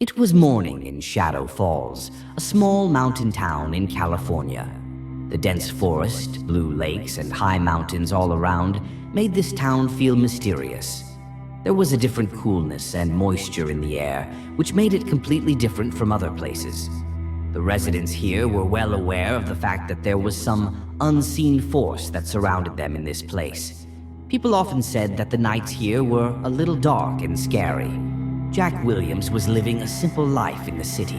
It was morning in Shadow Falls, a small mountain town in California. The dense forest, blue lakes, and high mountains all around made this town feel mysterious. There was a different coolness and moisture in the air, which made it completely different from other places. The residents here were well aware of the fact that there was some unseen force that surrounded them in this place. People often said that the nights here were a little dark and scary. Jack Williams was living a simple life in the city.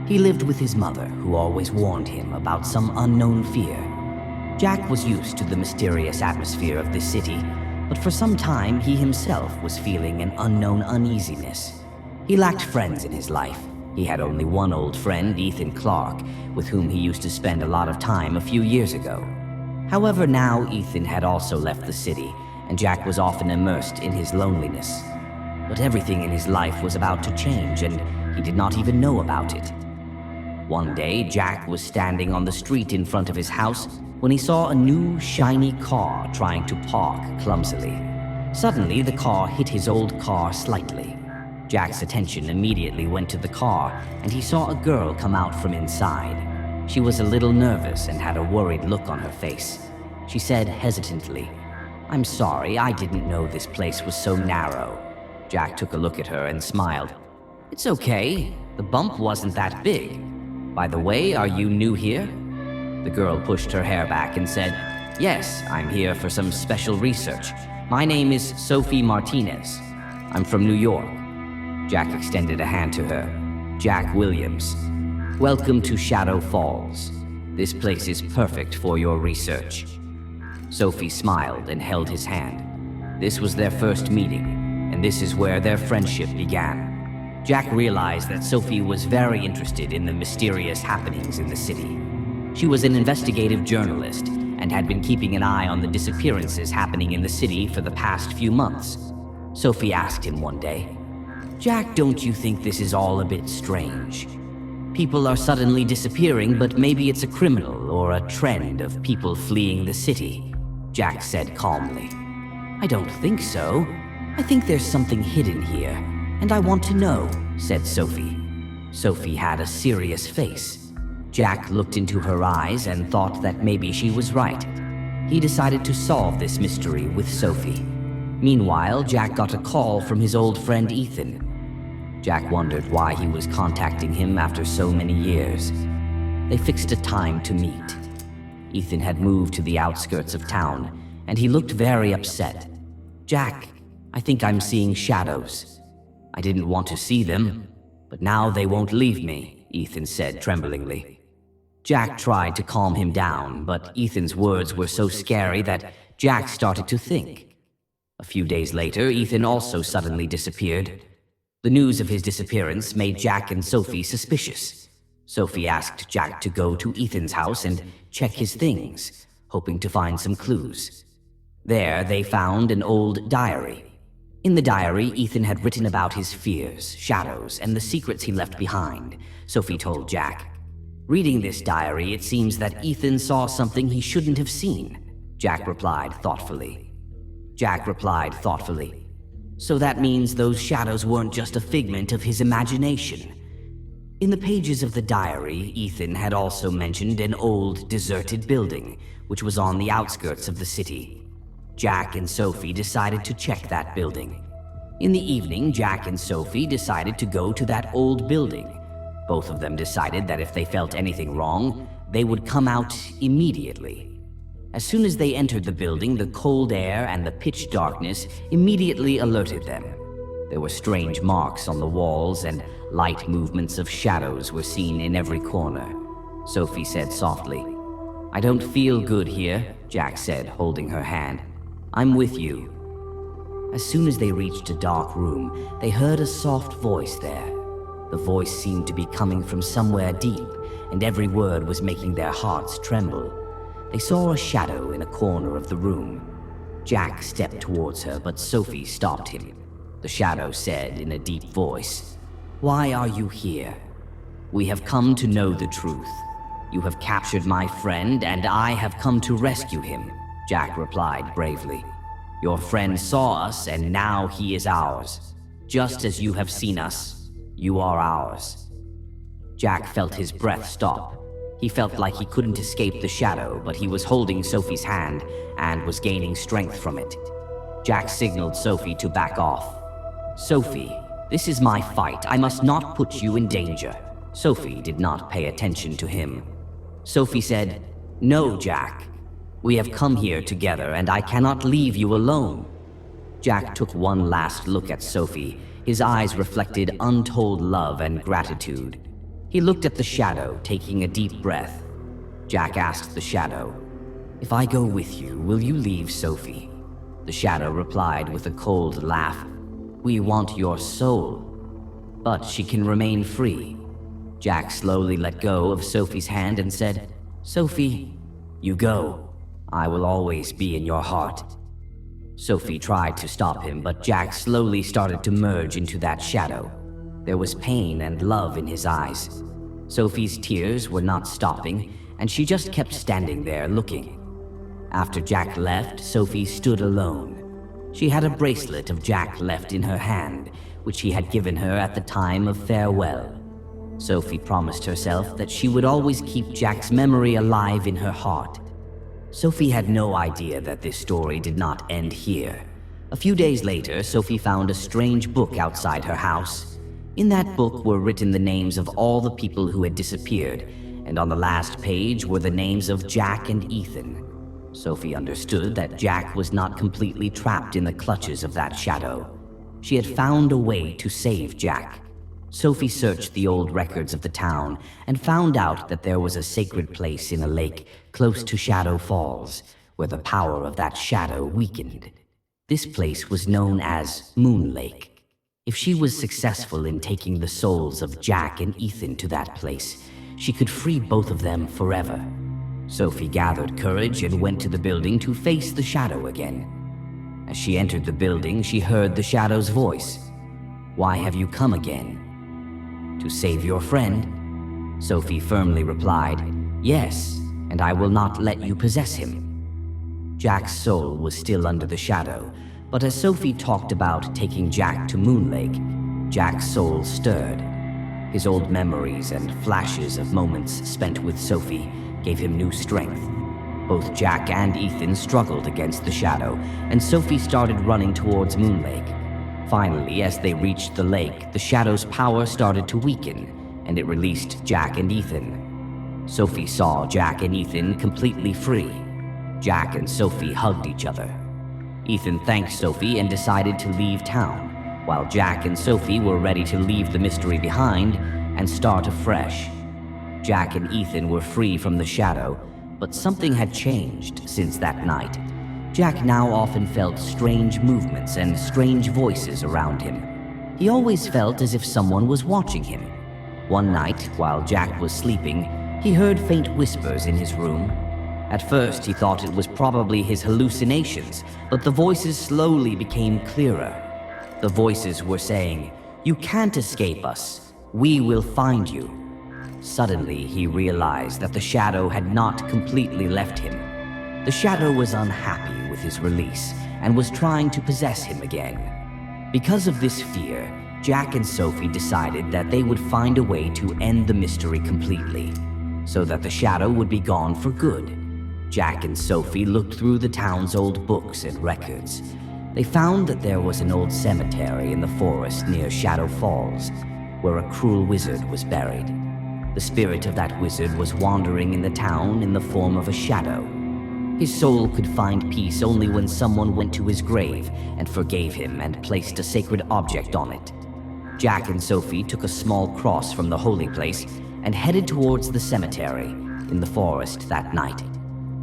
He lived with his mother, who always warned him about some unknown fear. Jack was used to the mysterious atmosphere of this city, but for some time he himself was feeling an unknown uneasiness. He lacked friends in his life. He had only one old friend, Ethan Clark, with whom he used to spend a lot of time a few years ago. However, now Ethan had also left the city, and Jack was often immersed in his loneliness. But everything in his life was about to change, and he did not even know about it. One day, Jack was standing on the street in front of his house when he saw a new, shiny car trying to park clumsily. Suddenly, the car hit his old car slightly. Jack's attention immediately went to the car, and he saw a girl come out from inside. She was a little nervous and had a worried look on her face. She said hesitantly, "I'm sorry, I didn't know this place was so narrow." Jack took a look at her and smiled. "It's okay. The bump wasn't that big. By the way, are you new here?" The girl pushed her hair back and said, "Yes, I'm here for some special research. My name is Sophie Martinez. I'm from New York." Jack extended a hand to her. "Jack Williams. Welcome to Shadow Falls. This place is perfect for your research." Sophie smiled and held his hand. This was their first meeting, and this is where their friendship began. Jack realized that Sophie was very interested in the mysterious happenings in the city. She was an investigative journalist and had been keeping an eye on the disappearances happening in the city for the past few months. Sophie asked him one day, "Jack, don't you think this is all a bit strange? People are suddenly disappearing, but maybe it's a criminal or a trend of people fleeing the city." Jack said calmly, "I don't think so. I think there's something hidden here, and I want to know," said Sophie. Sophie had a serious face. Jack looked into her eyes and thought that maybe she was right. He decided to solve this mystery with Sophie. Meanwhile, Jack got a call from his old friend Ethan. Jack wondered why he was contacting him after so many years. They fixed a time to meet. Ethan had moved to the outskirts of town, and he looked very upset. "Jack, I think I'm seeing shadows. I didn't want to see them, but now they won't leave me," Ethan said tremblingly. Jack tried to calm him down, but Ethan's words were so scary that Jack started to think. A few days later, Ethan also suddenly disappeared. The news of his disappearance made Jack and Sophie suspicious. Sophie asked Jack to go to Ethan's house and check his things, hoping to find some clues. There, they found an old diary. In the diary, Ethan had written about his fears, shadows, and the secrets he left behind, Sophie told Jack. Reading this diary, it seems that Ethan saw something he shouldn't have seen, Jack replied thoughtfully. "So that means those shadows weren't just a figment of his imagination." In the pages of the diary, Ethan had also mentioned an old, deserted building, which was on the outskirts of the city. Jack and Sophie decided to check that building. In the evening, Jack and Sophie decided to go to that old building. Both of them decided that if they felt anything wrong, they would come out immediately. As soon as they entered the building, the cold air and the pitch darkness immediately alerted them. There were strange marks on the walls, and light movements of shadows were seen in every corner. Sophie said softly, "I don't feel good here," Jack said, holding her hand. "I'm with you." As soon as they reached a dark room, they heard a soft voice there. The voice seemed to be coming from somewhere deep, and every word was making their hearts tremble. They saw a shadow in a corner of the room. Jack stepped towards her, but Sophie stopped him. The shadow said in a deep voice, "Why are you here?" "We have come to know the truth. You have captured my friend, and I have come to rescue him," Jack replied bravely. "Your friend saw us, and now he is ours, just as you have seen us." You are ours." Jack felt his breath stop. He felt like he couldn't escape the shadow, but he was holding Sophie's hand and was gaining strength from it. Jack signaled Sophie to back off. "Sophie, this is my fight. I must not put you in danger." Sophie did not pay attention to him. Sophie said, "No, Jack. We have come here together, and I cannot leave you alone." Jack took one last look at Sophie. His eyes reflected untold love and gratitude. He looked at the shadow, taking a deep breath. Jack asked the shadow, "If I go with you, will you leave Sophie?" The shadow replied with a cold laugh, "We want your soul, but she can remain free." Jack slowly let go of Sophie's hand and said, "Sophie, you go. I will always be in your heart." Sophie tried to stop him, but Jack slowly started to merge into that shadow. There was pain and love in his eyes. Sophie's tears were not stopping, and she just kept standing there looking. After Jack left, Sophie stood alone. She had a bracelet of Jack left in her hand, which he had given her at the time of farewell. Sophie promised herself that she would always keep Jack's memory alive in her heart. Sophie had no idea that this story did not end here. A few days later, Sophie found a strange book outside her house. In that book were written the names of all the people who had disappeared, and on the last page were the names of Jack and Ethan. Sophie understood that Jack was not completely trapped in the clutches of that shadow. She had found a way to save Jack. Sophie searched the old records of the town and found out that there was a sacred place in a lake close to Shadow Falls, where the power of that shadow weakened. This place was known as Moon Lake. If she was successful in taking the souls of Jack and Ethan to that place, she could free both of them forever. Sophie gathered courage and went to the building to face the shadow again. As she entered the building, she heard the shadow's voice. "Why have you come again?" "To save your friend." Sophie firmly replied, "Yes, and I will not let you possess him." Jack's soul was still under the shadow, but as Sophie talked about taking Jack to Moon Lake, Jack's soul stirred. His old memories and flashes of moments spent with Sophie gave him new strength. Both Jack and Ethan struggled against the shadow, and Sophie started running towards Moon Lake. Finally, as they reached the lake, the shadow's power started to weaken, and it released Jack and Ethan. Sophie saw Jack and Ethan completely free. Jack and Sophie hugged each other. Ethan thanked Sophie and decided to leave town, while Jack and Sophie were ready to leave the mystery behind and start afresh. Jack and Ethan were free from the shadow, but something had changed since that night. Jack now often felt strange movements and strange voices around him. He always felt as if someone was watching him. One night, while Jack was sleeping, he heard faint whispers in his room. At first, he thought it was probably his hallucinations, but the voices slowly became clearer. The voices were saying, "You can't escape us. We will find you." Suddenly, he realized that the shadow had not completely left him. The shadow was unhappy with his release and was trying to possess him again. Because of this fear, Jack and Sophie decided that they would find a way to end the mystery completely, so that the shadow would be gone for good. Jack and Sophie looked through the town's old books and records. They found that there was an old cemetery in the forest near Shadow Falls, where a cruel wizard was buried. The spirit of that wizard was wandering in the town in the form of a shadow. His soul could find peace only when someone went to his grave and forgave him and placed a sacred object on it. Jack and Sophie took a small cross from the holy place and headed towards the cemetery in the forest that night.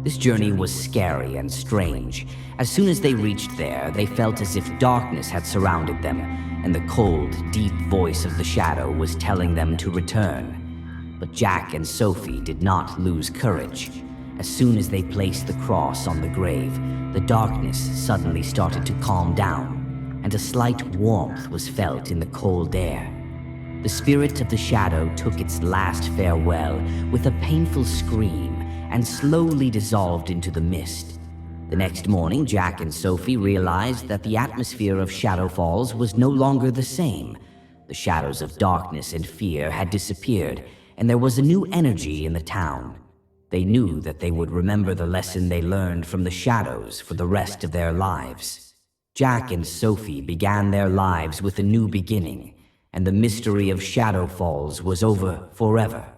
This journey was scary and strange. As soon as they reached there, they felt as if darkness had surrounded them, and the cold, deep voice of the shadow was telling them to return. But Jack and Sophie did not lose courage. As soon as they placed the cross on the grave, the darkness suddenly started to calm down, and a slight warmth was felt in the cold air. The spirit of the shadow took its last farewell with a painful scream and slowly dissolved into the mist. The next morning, Jack and Sophie realized that the atmosphere of Shadow Falls was no longer the same. The shadows of darkness and fear had disappeared, and there was a new energy in the town. They knew that they would remember the lesson they learned from the shadows for the rest of their lives. Jack and Sophie began their lives with a new beginning, and the mystery of Shadow Falls was over forever.